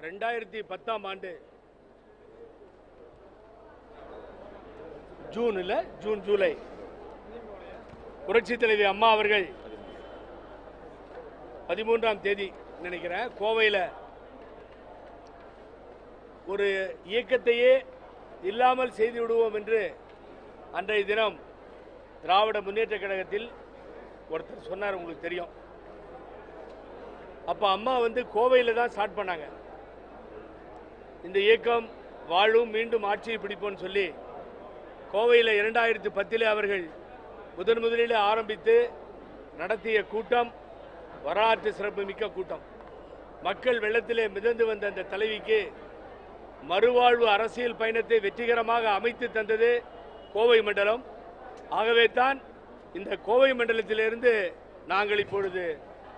2010ஆம் ஆண்டு June July புரட்சி தலைவி அம்மா அவர்கள் 13ஆம் தேதி நினைக்கிறேன் கோவையில் ஒரு இயக்கத்தையே இல்லாமல் செய்து விடுவோம் என்று அன்றைய தினம் திராவிட முன்னேற்ற கழகத்தில் ஒருத்தர் சொன்னார், உங்களுக்கு தெரியும். அப்போ அம்மா கோவையில் தான் ஸ்டார்ட் பண்ணாங்க. இந்த இயக்கம் வாழும் மீண்டும் ஆட்சியை பிடிப்போம்னு சொல்லி கோவையில் 2010 அவர்கள் முதலில் ஆரம்பித்து நடத்திய கூட்டம் வரலாற்று சிறப்புமிக்க கூட்டம். மக்கள் வெள்ளத்திலே மிதந்து வந்த அந்த தலைவிக்கு மறுவாழ்வு அரசியல் பயணத்தை வெற்றிகரமாக அமைத்து தந்தது கோவை மண்டலம். ஆகவே தான் இந்த கோவை மண்டலத்திலிருந்து நாங்கள் இப்பொழுது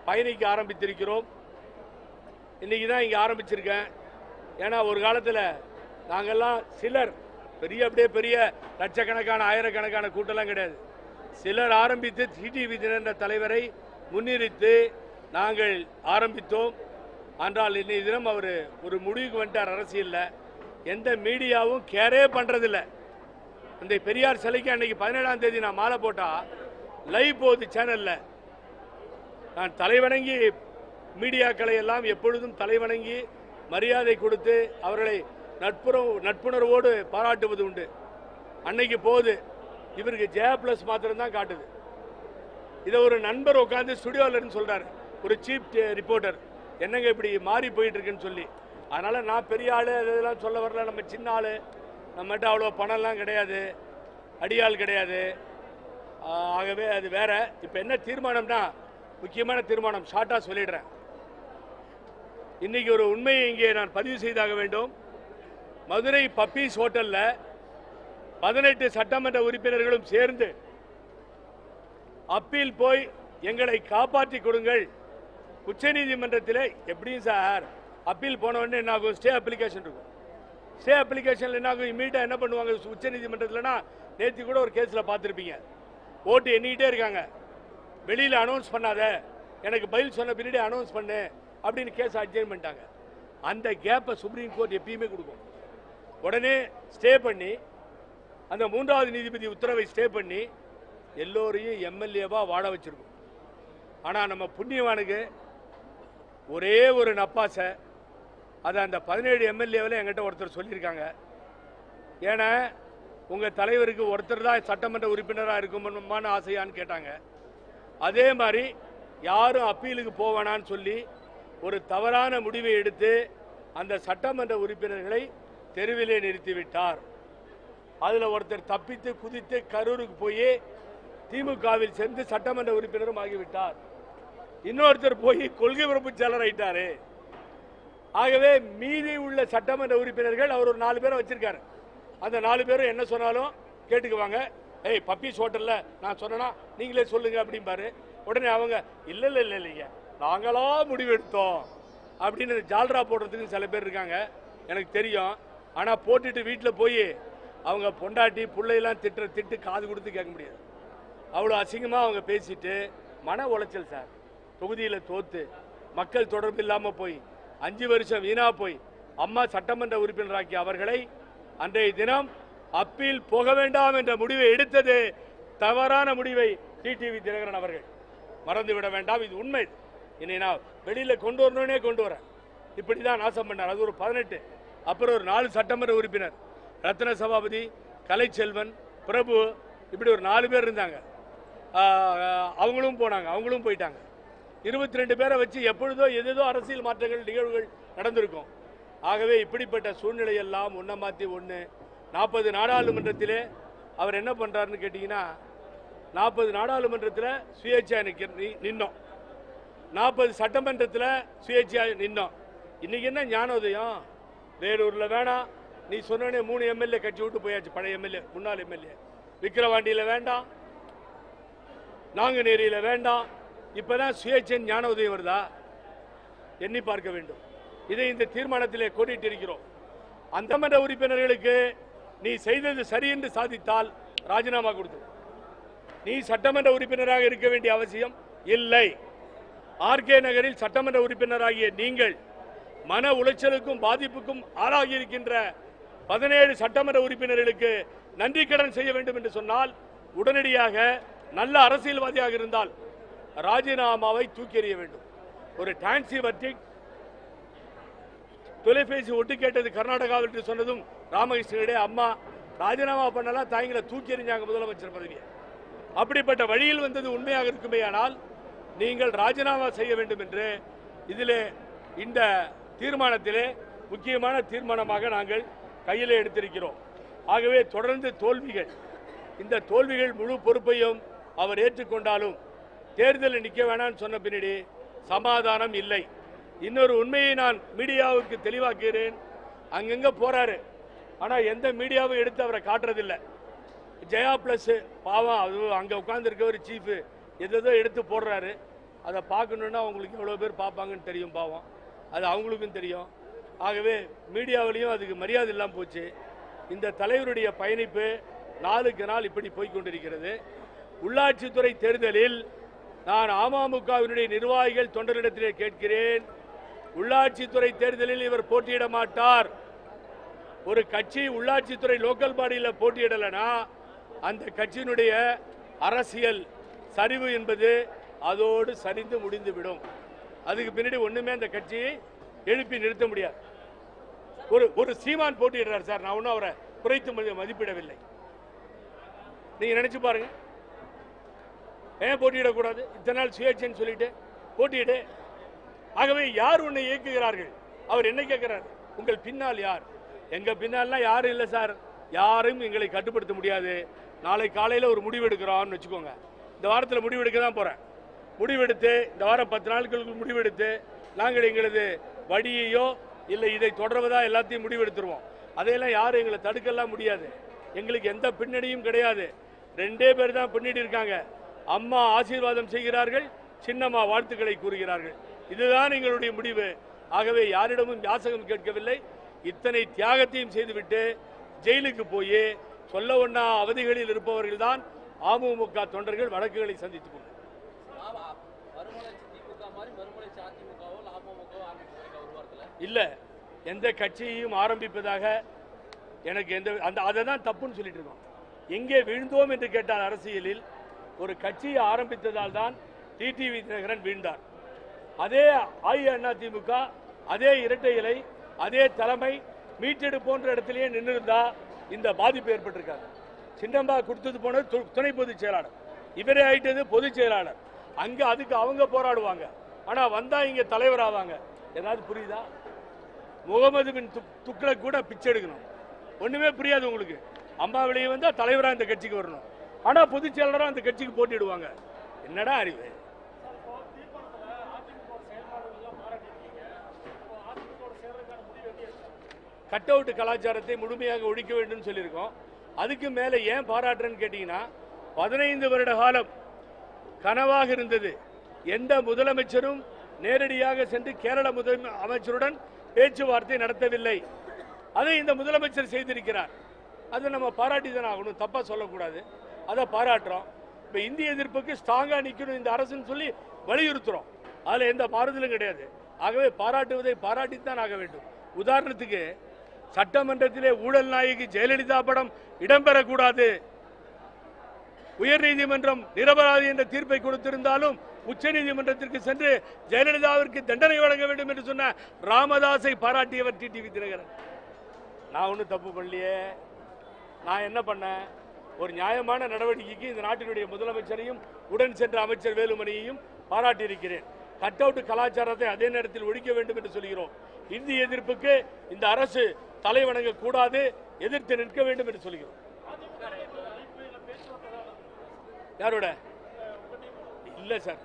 பயணிக்க ஆரம்பித்திருக்கிறோம். இன்னைக்கு தான் இங்கே ஆரம்பிச்சிருக்கேன். ஏன்னா ஒரு காலத்தில் நாங்கள்லாம் சிலர் அப்படியே பெரிய லட்சக்கணக்கான ஆயிரக்கணக்கான கூட்டம்லாம் கிடையாது. சிலர் ஆரம்பித்து டிடிவி தினகரன் தலைவரை முன்னிறுத்தி நாங்கள் ஆரம்பித்தோம். ஆனால் இன்னைய தினம் அவர் ஒரு முடிவுக்கு வந்துட்டார். அரசியலில் எந்த மீடியாவும் கேரே பண்ணுறதில்ல. இந்த பெரியார் சிலைக்கு அன்னைக்கு 17ஆம் தேதி நான் மாலை போட்டால் லைவ் போகுது சேனலில். நான் தலைவணங்கி மீடியாக்களை எல்லாம் எப்பொழுதும் தலைவணங்கி மரியாதை கொடுத்து அவர்களை நட்புணர்வோடு பாராட்டுவது உண்டு. அன்னைக்கு போகுது. இவருக்கு ஜெயா+ மாத்திரம்தான் காட்டுது. இதை ஒரு நண்பர் உட்காந்து ஸ்டுடியோவில் சொல்றாரு, ஒரு சீப் ரிப்போர்ட்டர், என்னங்க இப்படி மாறி போயிட்டு இருக்குன்னு சொல்லி. அதனால நான் பெரிய ஆளு அதெல்லாம் சொல்ல வரல. நம்ம சின்ன ஆளு, நம்மகிட்ட அவ்வளோ பணம்லாம் கிடையாது, அடியாள் கிடையாது. ஆகவே அது வேற. இப்போ என்ன தீர்மானம்னா, முக்கியமான தீர்மானம் ஷார்ட்டா சொல்லிடுறேன். இன்னைக்கு ஒரு உண்மையை இங்கே நான் பதிவு செய்தாக வேண்டும். மதுரை பப்பீஸ் ஹோட்டல்ல 18 சட்டமன்ற உறுப்பினர்களும் சேர்ந்து அப்பீல் போய் எங்களை காப்பாற்றி கொடுங்கள். உச்சநீதிமன்றத்தில் எப்படியும் சார் அப்பீல் போன உடனே என்ன ஆகும், ஸ்டே அப்ளிகேஷன் இருக்கும். ஸ்டே அப்ளிகேஷன் என்ன ஆகும், இமீடியட்டாக என்ன பண்ணுவாங்க உச்சநீதிமன்றத்தில்னா, நேற்று கூட ஒரு கேஸில் பார்த்துருப்பீங்க, ஓட்டு எண்ணிக்கிட்டே இருக்காங்க. வெளியில் அனௌன்ஸ் பண்ணாத, எனக்கு பதில் சொன்ன பின்னாடி அனௌன்ஸ் பண்ணு அப்படின்னு கேஸ் அட்ஜைன் பண்ணிட்டாங்க. அந்த கேப்பை சுப்ரீம் கோர்ட் எப்பயுமே கொடுக்கும். உடனே ஸ்டே பண்ணி அந்த 3வது நீதிபதி உத்தரவை ஸ்டே பண்ணி எல்லோரையும் எம்எல்ஏவா வாழ வச்சிருக்கும். ஆனால் நம்ம புண்ணியவானுக்கு ஒரே ஒரு நப்பாசை, அதை அந்த 17 எம்எல்ஏவில் என்கிட்ட ஒருத்தர் சொல்லியிருக்காங்க. ஏன்னா உங்கள் தலைவருக்கு ஒருத்தர் தான் சட்டமன்ற உறுப்பினராக இருக்குமான்னு ஆசையான்னு கேட்டாங்க. அதே மாதிரி யாரும் அப்பீலுக்கு போவானான்னு சொல்லி ஒரு தவறான முடிவை எடுத்து அந்த சட்டமன்ற உறுப்பினர்களை தெருவிலே நிறுத்திவிட்டார். அதில் ஒருத்தர் தப்பித்து குதித்து கரூருக்கு போய் திமுகவில் சேர்ந்து சட்டமன்ற உறுப்பினரும் ஆகிவிட்டார். இன்னொருத்தர் போய் கொள்கை பரப்பு செயலர் ஆயிட்டாரு. ஆகவே மீதி உள்ள சட்டமன்ற உறுப்பினர்கள் அவர் ஒரு 4 பேரை வச்சிருக்காரு. அந்த 4 பேரும் என்ன சொன்னாலும் கேட்டுக்குவாங்க. ஏய் பப்பீஸ் ஹோட்டல்ல நான் சொன்னா நீங்களே சொல்லுங்க அப்படிம்பாரு. உடனே அவங்க இல்லைங்க நாங்களா முடிவெடுத்தோம் அப்படின்னு ஜால்ரா போடுறதுக்கு சில பேர் இருக்காங்க, எனக்கு தெரியும். ஆனால் போட்டுட்டு வீட்டில் போய் அவங்க பொண்டாட்டி பிள்ளையெல்லாம் திட்டு காது கொடுத்து கேட்க முடியாது. அவ்வளோ அசிங்கமாக அவங்க பேசிட்டு மன உளைச்சல் சார். தொகுதியில் தோத்து மக்கள் தொடர்பு இல்லாமல் போய் 5 வருஷம் வீணா போய் அம்மா சட்டமன்ற உறுப்பினராக்கி அவர்களை அன்றைய தினம் அப்பீல் போக வேண்டாம் என்ற முடிவை எடுத்தது தவறான முடிவை டிடிவி தினகரன் அவர்கள் மறந்துவிட வேண்டாம். இது உண்மை. என்னை நான் வெளியில் கொண்டு வரணுன்னே கொண்டு வரேன். இப்படி தான் நாசம் பண்ணார். அது ஒரு 18. அப்புறம் ஒரு 4 சட்டமன்ற உறுப்பினர், ரத்ன சபாபதி, கலைச்செல்வன், பிரபு, இப்படி ஒரு 4 பேர் இருந்தாங்க. அவங்களும் போனாங்க, அவங்களும் போயிட்டாங்க. 22 பேரை வச்சு எப்பொழுதோ எதோ அரசியல் மாற்றங்கள் நிகழ்வுகள் நடந்திருக்கும். ஆகவே இப்படிப்பட்ட சூழ்நிலையெல்லாம் ஒன்றை மாற்றி 40 நாடாளுமன்றத்திலே அவர் என்ன பண்ணுறாருன்னு கேட்டிங்கன்னா, 40 நாடாளுமன்றத்தில் சுயேட்சையாக நின்னோம், 40 சட்டமன்றத்தில் சுயேட்சையாக நின்னோம். இன்றைக்கி என்ன ஞானோதயம், வேலூரில் வேணாம் நீ சொன்னோடனே 3 எம்எல்ஏ கட்சி விட்டு போயாச்சு. பழைய எம்எல்ஏ, முன்னாள் எம்எல்ஏ. விக்கிரவாண்டியில் வேண்டாம், நாங்குநேரியில் வேண்டாம். இப்போ தான் சுயேட்சை ஞானோதயம் வருதா? எண்ணி பார்க்க வேண்டும். இதை இந்த தீர்மானத்திலே கோடிட்டு இருக்கிறோம். அந்த சட்டமன்ற உறுப்பினர்களுக்கு நீ செய்தது சரி என்று சாதித்தால் ராஜினாமா கொடுத்து, நீ சட்டமன்ற உறுப்பினராக இருக்க வேண்டிய அவசியம் இல்லை. ஆர்கே நகரில் சட்டமன்ற உறுப்பினராகிய நீங்கள் மன உளைச்சலுக்கும் பாதிப்புக்கும் ஆளாகி இருக்கின்ற 17 சட்டமன்ற உறுப்பினர்களுக்கு நன்றி கடன் செய்ய வேண்டும் என்று சொன்னால் உடனடியாக நல்ல அரசியல்வாதியாக இருந்தால் ராஜினாமாவை தூக்கி எறிய வேண்டும். ஒரு டான்சி வர்த்திக் தொலைபேசி ஒட்டு கேட்டது கர்நாடகாவில் என்று சொன்னதும் ராமகிருஷ்ணனுடைய அம்மா ராஜினாமா பண்ணலாம் தாய்களை தூக்கி எறிஞ்சாங்க முதலமைச்சர் பதவியை. அப்படிப்பட்ட வழியில் வந்தது உண்மையாக இருக்குமே ஆனால் நீங்கள் ராஜினாமா செய்ய வேண்டும் என்று இதிலே இந்த தீர்மானத்திலே முக்கியமான தீர்மானமாக நாங்கள் கையில் எடுத்திருக்கிறோம். ஆகவே தொடர்ந்து தோல்விகள், இந்த தோல்விகள் முழு பொறுப்பையும் அவர் ஏற்றுக்கொண்டாலும் தேர்தலில் நிற்க வேணாம்னு சொன்ன பின்னாடி சமாதானம் இல்லை. இன்னொரு உண்மையை நான் மீடியாவுக்கு தெளிவாக்குகிறேன். அங்கங்க போறாரு, ஆனா எந்த மீடியாவும் எடுத்து அவரை காட்டுறதில்லை. ஜெயா பிளஸ் பாவம், அது அங்க உட்கார்ந்து இருக்கவர் சீஃப் எதோ எடுத்து போடுறாரு. அதை பார்க்கணுன்னா அவங்களுக்கு எவ்வளோ பேர் பார்ப்பாங்கன்னு தெரியும், பாவம் அது அவங்களுக்கும் தெரியும். ஆகவே மீடியாவிலையும் அதுக்கு மரியாதை இல்லாமல் போச்சு. இந்த தலைவருடைய பயணிப்பு நாளுக்கு நாள் இப்படி போய்கொண்டிருக்கிறது. உள்ளாட்சித்துறை தேர்தலில் நான் அமமுகவினுடைய நிர்வாகிகள் தொண்டரிடத்திலே கேட்கிறேன், உள்ளாட்சித்துறை தேர்தலில் இவர் போட்டியிட மாட்டார். ஒரு கட்சி உள்ளாட்சித்துறை லோக்கல் பாடியில் போட்டியிடலைன்னா அந்த கட்சியினுடைய அரசியல் சரிவு என்பது அதோடு சரிந்து முடிந்துவிடும். அதுக்கு பின்னாடி ஒண்ணுமே அந்த கட்சியை எழுப்பி நிறுத்த முடியாது. ஒரு சீமான் போட்டியிடுறார் சார், நான் ஒன்றும் அவரை குறைத்து மதிப்பிடவில்லை. நீங்க நினைச்சு பாருங்க, ஏன் போட்டியிடக்கூடாது? இத்தனை நாள் சுயேட்சைன்னு சொல்லிட்டு போட்டியிடு. ஆகவே யார் உன்னை இயக்குகிறார்கள்? அவர் என்ன கேட்கிறார்? உங்கள் பின்னால் யார்? எங்க பின்னால்லாம் யாரும் இல்லை சார், யாரும் எங்களை கட்டுப்படுத்த முடியாது. நாளை காலையில் ஒரு முடிவு எடுக்கிறோம்னு வச்சுக்கோங்க. இந்த வாரத்தில் முடிவெடுக்க தான் போறேன். முடிவெடுத்து இந்த வாரம் 10 நாட்களுக்கு முடிவெடுத்து நாங்கள் எங்களது வழியையோ இல்லை இதை தொடர்வதா எல்லாத்தையும் முடிவெடுத்துருவோம். அதையெல்லாம் யாரும் எங்களை தடுக்கலாம் முடியாது. எங்களுக்கு எந்த பின்னணியும் கிடையாது. 2 பேர் தான் பின்னாடி இருக்காங்க. அம்மா ஆசீர்வாதம் செய்கிறார்கள், சின்னம்மா வாழ்த்துக்களை கூறுகிறார்கள். இதுதான் எங்களுடைய முடிவு. ஆகவே யாரிடமும் யாசகம் கேட்கவில்லை. இத்தனை தியாகத்தையும் செய்துவிட்டு ஜெயிலுக்கு போய் சொல்ல ஒண்ணா அவதிகளில் இருப்பவர்கள் தான் அமமுக தொண்டர்கள் வழக்குகளை சந்தித்துக் கொண்டு இல்ல எந்த கட்சியையும் ஆரம்பிப்பதாக எனக்கு அதை தான் தப்புன்னு சொல்லிட்டு இருக்கோம். எங்கே வீழ்ந்தோம் என்று கேட்டால் அரசியலில் ஒரு கட்சியை ஆரம்பித்ததால் தான் டிடிவி தினகரன் வீழ்ந்தார். அதே அஇஅதிமுக, அதே இரட்டை இலை, அதே தலைமை மீட்டெடுப்போன்ற இடத்திலேயே நின்று இருந்தா இந்த பாதிப்பு ஏற்பட்டிருக்காது. சின்னம்பா கொடுத்தது போனது துணை பொதுச் செயலாளர், இவரே ஆயிட்டது பொதுச் செயலாளர். அங்க அதுக்கு அவங்க போராடுவாங்க, ஆனா வந்தா இங்க தலைவர் ஆவாங்க. ஏதாவது புரியுதா? முகமது பின் துக்ளக் கூட பிச்சை எடுக்கணும், ஒண்ணுமே புரியாது உங்களுக்கு. அம்மா வெளியே வந்தா தலைவரா இந்த கட்சிக்கு வரணும், ஆனா பொதுச் செயலாளரா அந்த கட்சிக்கு போட்டிடுவாங்க. என்னடா அறிவு? கட் அவுட் கலாச்சாரத்தை முழுமையாக ஒழிக்க வேண்டும் சொல்லியிருக்கோம். அதுக்கு மேல ஏன் பாராட்டுறேன்னு கேட்டீங்கன்னா, 15 வருட காலம் கனவாக இருந்தது. எந்த முதலமைச்சரும் நேரடியாக சென்று கேரள அமைச்சருடன் பேச்சுவார்த்தை நடத்தவில்லை. அதை இந்த முதலமைச்சர் செய்திருக்கிறார். அதை நம்ம பாராட்டி தானே ஆகணும், தப்பா சொல்லக்கூடாது. அதை பாராட்டுறோம். இப்ப இந்திய எதிர்ப்புக்கு ஸ்ட்ராங்கா நிக்கணும் இந்த அரசுன்னு சொல்லி வலியுறுத்துறோம். அதுல எந்த மாறுதலும் கிடையாது. ஆகவே பாராட்டுவதை பாராட்டித்தான் ஆக வேண்டும். உதாரணத்துக்கு சட்டமன்றத்திலே ஊழல் நாயகி ஜெயலலிதா படம் இடம்பெறக்கூடாது. உயர்நீதிமன்றம் நிரபராதி என்ற தீர்ப்பை கொடுத்திருந்தாலும் உச்சநீதிமன்றத்திற்கு சென்று ஜெயலலிதாவிற்கு தண்டனை வழங்க வேண்டும் என்று சொன்ன ராமதாஸை பாராட்டியவர் டிடிவி தினகரன். நான் ஒன்றும் தப்பு பண்ணலையே. நான் என்ன பண்ணேன்? ஒரு நியாயமான நடவடிக்கைக்கு இந்த நாட்டினுடைய முதலமைச்சரையும் உடன் சென்ற அமைச்சர் வேலுமணியையும் பாராட்டியிருக்கிறேன். கட் அவுட் கலாச்சாரத்தை அதே நேரத்தில் ஒழிக்க வேண்டும் என்று சொல்கிறோம். இந்திய எதிர்ப்புக்கு இந்த அரசு தலைவணங்க கூடாது, எதிர்த்து நிற்க வேண்டும் என்று சொல்கிறோம். யாரோட? இல்ல சார்,